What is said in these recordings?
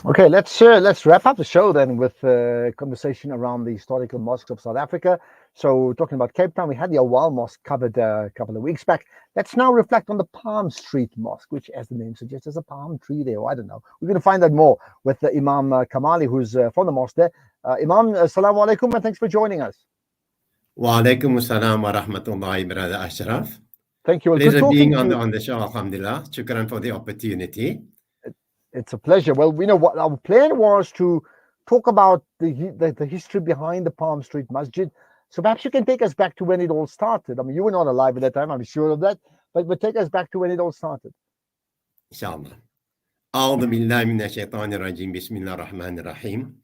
Okay, let's wrap up the show then with a conversation around the historical mosques of South Africa. So, talking about Cape Town, we had the Awal Mosque covered a couple of weeks back. Let's now reflect on the Palm Street Mosque, which, as the name suggests, there's a palm tree there. Or I don't know. We're going to find out more with the Imam Kamali, who's from the mosque there. Imam, assalamu alaikum, and thanks for joining us. Wa alaikum assalam wa rahmatullahi, brother Ashraf. Thank you. Well, good Pleasure talking being to you. on the show, alhamdulillah. Shukran for the opportunity. It's a pleasure. Well, we know what our plan was to talk about the history behind the Palm Street Masjid. So perhaps you can take us back to when it all started. I mean, you were not alive at that time, I'm sure of that, but take us back to when it all started. Inshallah. A'udhu billahi minash shaitanir rajim. Bismillah ar-Rahman ar-Rahim.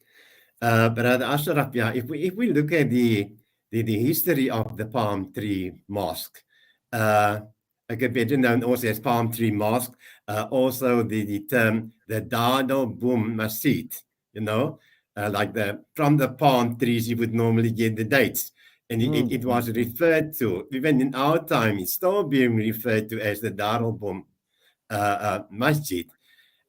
Brother Ashraf, yeah, if we look at the history of the Palm Tree Mosque, better known also as Palm Tree Mosque, also the term the Dado Boom Masjid, like from the palm trees you would normally get the dates. And it was referred to, even in our time, it's still being referred to as the Darul Boom Masjid.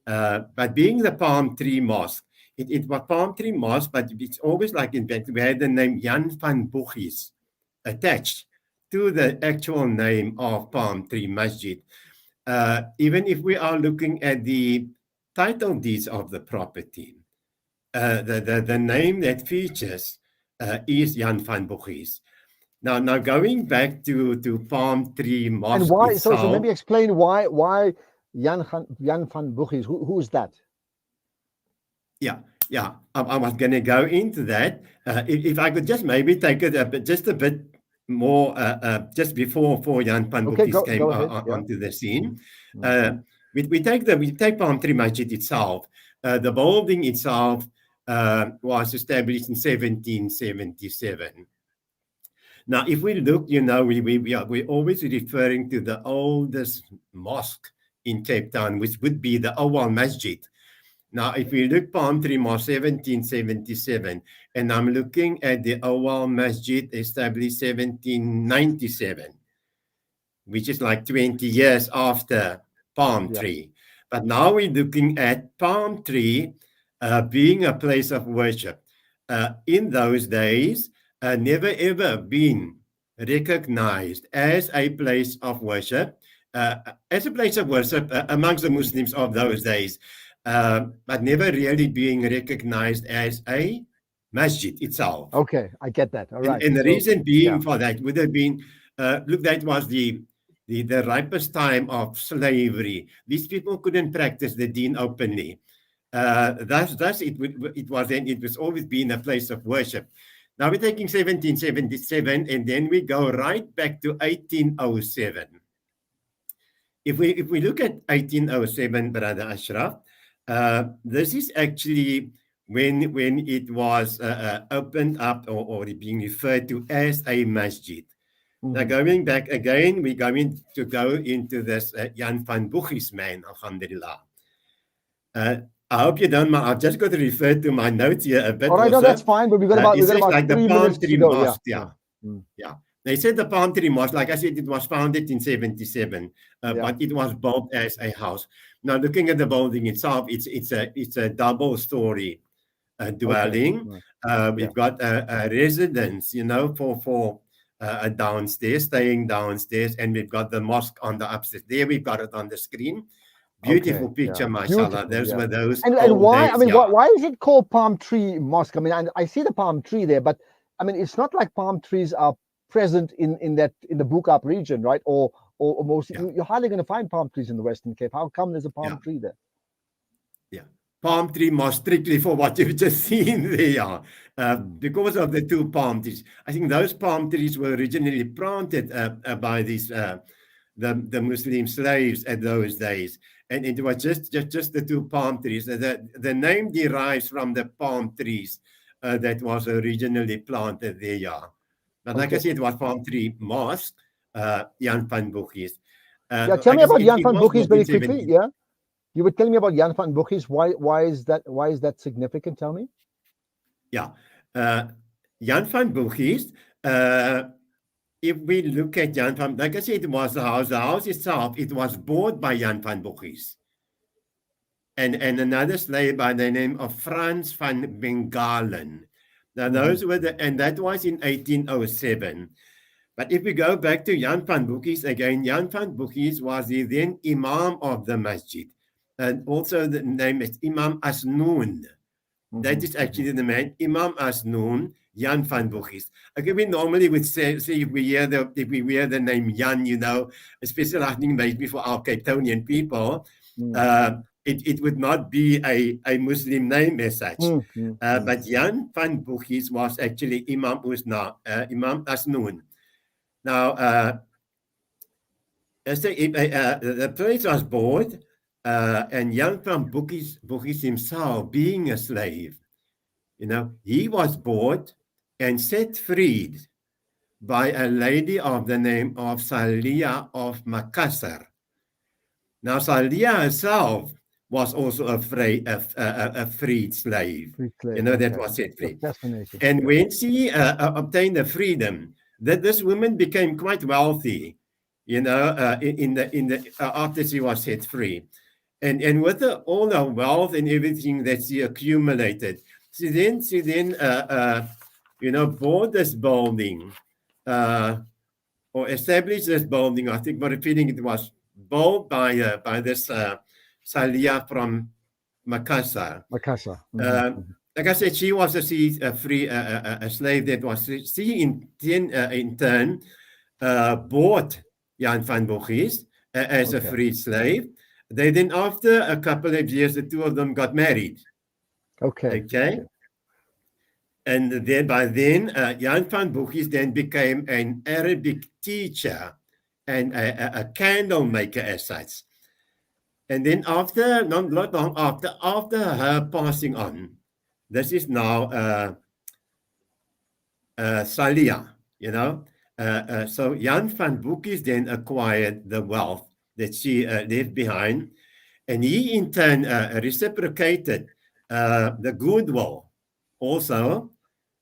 But being the Palm Tree Mosque, it was Palm Tree Mosque, but it's always like in fact we had the name Jan van Boukies attached to the actual name of Palm Tree Masjid. Even if we are looking at the title deeds of the property, the name that features is Jan van Boukies. Now going back to Palm Tree Mosque and why? itself. So maybe explain why Jan van Boukies. Who is that? Yeah. I was going to go into that. If I could just maybe take it just a bit more just before Jan van Boukies came onto the scene. We take Palm Tree Masjid itself. The building itself was established in 1777. Now, if we look, we're always referring to the oldest mosque in Cape Town, which would be the Awal Masjid. Now, if we look Palm Tree Mosque 1777, and I'm looking at the Awal Masjid established 1797, which is like 20 years after Palm Tree. But now we're looking at Palm Tree being a place of worship. In those days, never ever been recognized as a place of worship, amongst the Muslims of those days. But never really being recognized as a masjid itself. Okay, I get that. All right. And the reason being for that would have been, look, that was the ripest time of slavery. These people couldn't practice the deen openly. Thus it was always been a place of worship. Now we're taking 1777, and then we go right back to 1807. If we look at 1807, Brother Ashraf, this is actually when it was opened up or being referred to as a masjid. Now going back again, we're going to go into this Jan van Boukies man, alhamdulillah. I hope you don't mind. I've just got to refer to my notes here a bit. All right, no, that's fine. But we got about like 3 minutes to go. Mosque, yeah. They said the Palm Tree Mosque, like I said, it was founded in 77, but it was built as a house. Now, looking at the building itself, it's a double-story dwelling. We've got a residence, for downstairs, staying downstairs, and we've got the mosque on the upstairs. There we've got it on the screen. Beautiful picture, mashallah. Those were those. And why? Days, why is it called Palm Tree Mosque? I mean, I see the palm tree there, but I mean, it's not like palm trees are present in the Kaap region, right? Or most you're hardly going to find palm trees in the Western Cape. How come there's a palm tree there? Yeah, Palm Tree Mosque, strictly for what you've just seen there, because of the two palm trees. I think those palm trees were originally planted by these the Muslim slaves at those days, and it was just the two palm trees. The name derives from the palm trees that was originally planted there. Yeah. But like I said, it was Palm Tree Mosque, Jan van Boukies. Tell me about Jan van Boukies very quickly. Yeah, you would tell me about Jan van Boukies. Why is that significant? Tell me. Yeah, Jan van Boukies. If we look at Jan van, like I said, it was the house. The house itself, it was bought by Jan van Boukies. and another slave by the name of Frans van Bengalen. Now, those were and that was in 1807. But if we go back to Jan van Boukies again, Jan van Boukies was the then Imam of the masjid. And also the name is Imam Asnoon. That is actually the man, Imam Asnoon, Jan van Boukies. Okay, we normally would say if we hear the name Jan, you know, especially I think maybe for our Cape Townian people, it would not be a Muslim name as such. But Jan van Boukies was actually Imam Imam Asnoon. Now, the place was bought, and Jan van Boukies himself, being a slave, you know, he was bought and set free by a lady of the name of Salia of Makassar. Now, Salia herself was also a freed slave. You know, that was set free. And when she obtained the freedom, that this woman became quite wealthy, you know, after she was set free, and with all the wealth and everything that she accumulated, she then you know, bought this building, or established this building. I think, but feeling it was built by this Salia from Makassar. Like I said, she was a slave that was she in turn bought Jan van Boukies as a free slave. They then, after a couple of years, the two of them got married. Okay. And then by then, Jan van Boukies then became an Arabic teacher and a candle maker as such. And then after, not long after her passing on, this is now Salia, you know. So Jan van Boukies then acquired the wealth that she left behind, and he in turn reciprocated the goodwill, also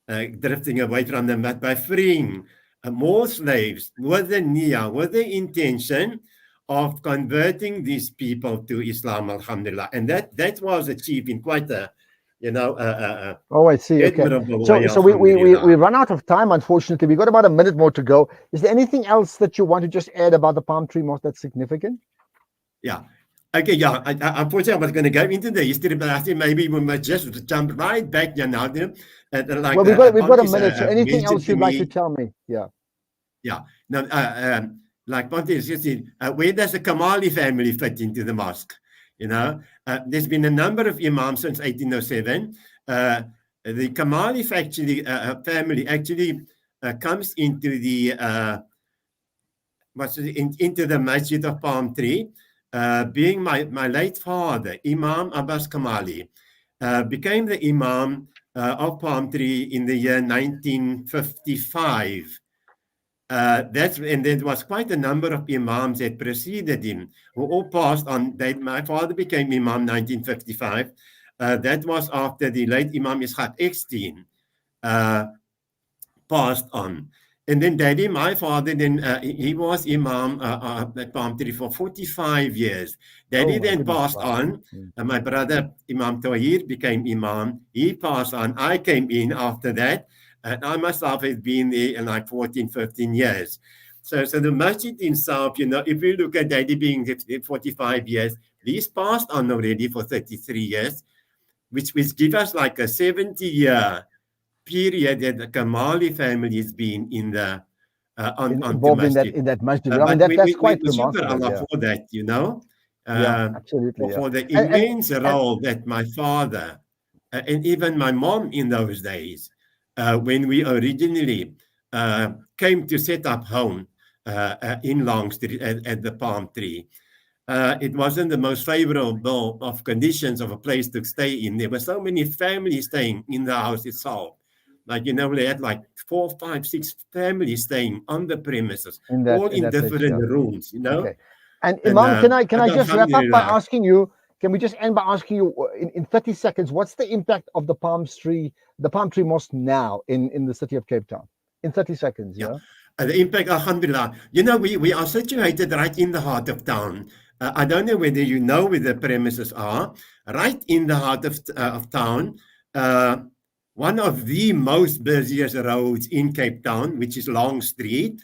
drifting away from them, but by freeing more slaves with the intention of converting these people to Islam, alhamdulillah. And that was achieved in quite a, you know, I see. Okay. So we run out of time, unfortunately. We got about a minute more to go. Is there anything else that you want to just add about the Palm Tree Mosque that's significant? Yeah. Okay, yeah. Unfortunately, I was going to go into the history, but I think maybe we might just jump right back now. Like, well, we've got a minute. So anything else you'd like to tell me? Yeah. Yeah. No. Like Ponte said, where does the Kamali family fit into the mosque? You know, there's been a number of Imams since 1807. The Kamali family actually comes into the into the Masjid of Palm Tree. Being my late father, Imam Abbas Kamali, became the Imam of Palm Tree in the year 1955. And there was quite a number of Imams that preceded him, who all passed on. My father became Imam 1955. That was after the late Imam Ishaq Eckstein passed on. And then Daddy, my father, then he was Imam at Palm Tree for 45 years. Daddy then passed on. My brother, Imam Tahir, became Imam. He passed on. I came in after that. And I myself have been there in like 14, 15 years. So the masjid itself, you know, if you look at Daddy being 45 years, he's passed on already for 33 years, which give us like a 70-year period that the Kamali family has been in the involved in that masjid. I mean, that's quite remarkable. For that, you know. Absolutely. For the immense role that my father and even my mom in those days, when we originally came to set up home in Long Street at the Palm Tree, it wasn't the most favorable of conditions of a place to stay in. There were so many families staying in the house itself. Like, you know, they had like 4, 5, 6 families staying on the premises, all in different rooms, you know. Okay. And Imam, can I just wrap up by asking you, can we just end by asking you in 30 seconds, what's the impact of the Palm Tree Mosque now in the city of Cape Town? In 30 seconds, yeah? The impact, alhamdulillah. You know, we are situated right in the heart of town. I don't know whether you know where the premises are. Right in the heart of town, one of the most busiest roads in Cape Town, which is Long Street.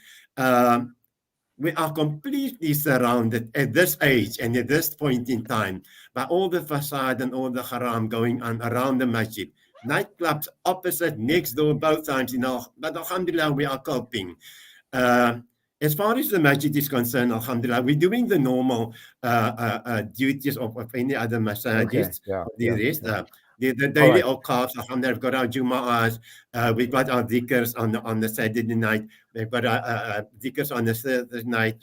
We are completely surrounded at this age and at this point in time by all the facade and all the haram going on around the masjid. Nightclubs opposite, next door, both sides, but alhamdulillah, we are coping. As far as the masjid is concerned, alhamdulillah, we're doing the normal duties of any other masajids. The daily awqafs, alhamdulillah, we've got our Jum'ahs, we've got our dhikrs on the Saturday night, we've got our dhikrs on the Thursday night,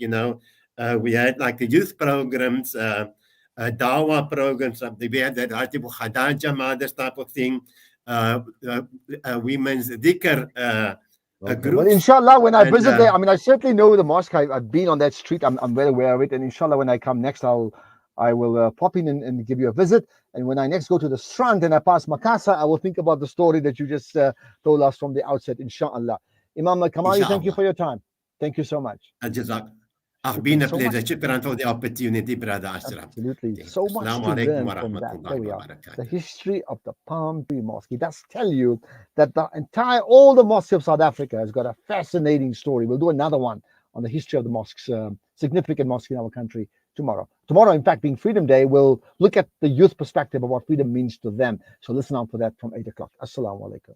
we had like the youth programs, dawah programs, we had that Artibu Khadaja Mothers type of thing, women's dhikr Well, inshallah, when I visit there, I mean, I certainly know the mosque. I've been on that street. I'm well aware of it. And inshallah, when I come next, I will pop in and give you a visit. And when I next go to the Strand and I pass Makasa, I will think about the story that you just told us from the outset, inshallah. Imam Kamali, thank you for your time. Thank you so much. Been a pleasure. Shukran for the opportunity, Brother Ashraf. Absolutely. So much to learn from that. There we are. The history of the Palm Tree Mosque. It does tell you that all the mosques of South Africa has got a fascinating story. We'll do another one on the history of the mosques, significant mosques in our country tomorrow. Tomorrow, in fact, being Freedom Day, we'll look at the youth perspective of what freedom means to them. So listen out for that from 8 o'clock. Assalamu alaikum.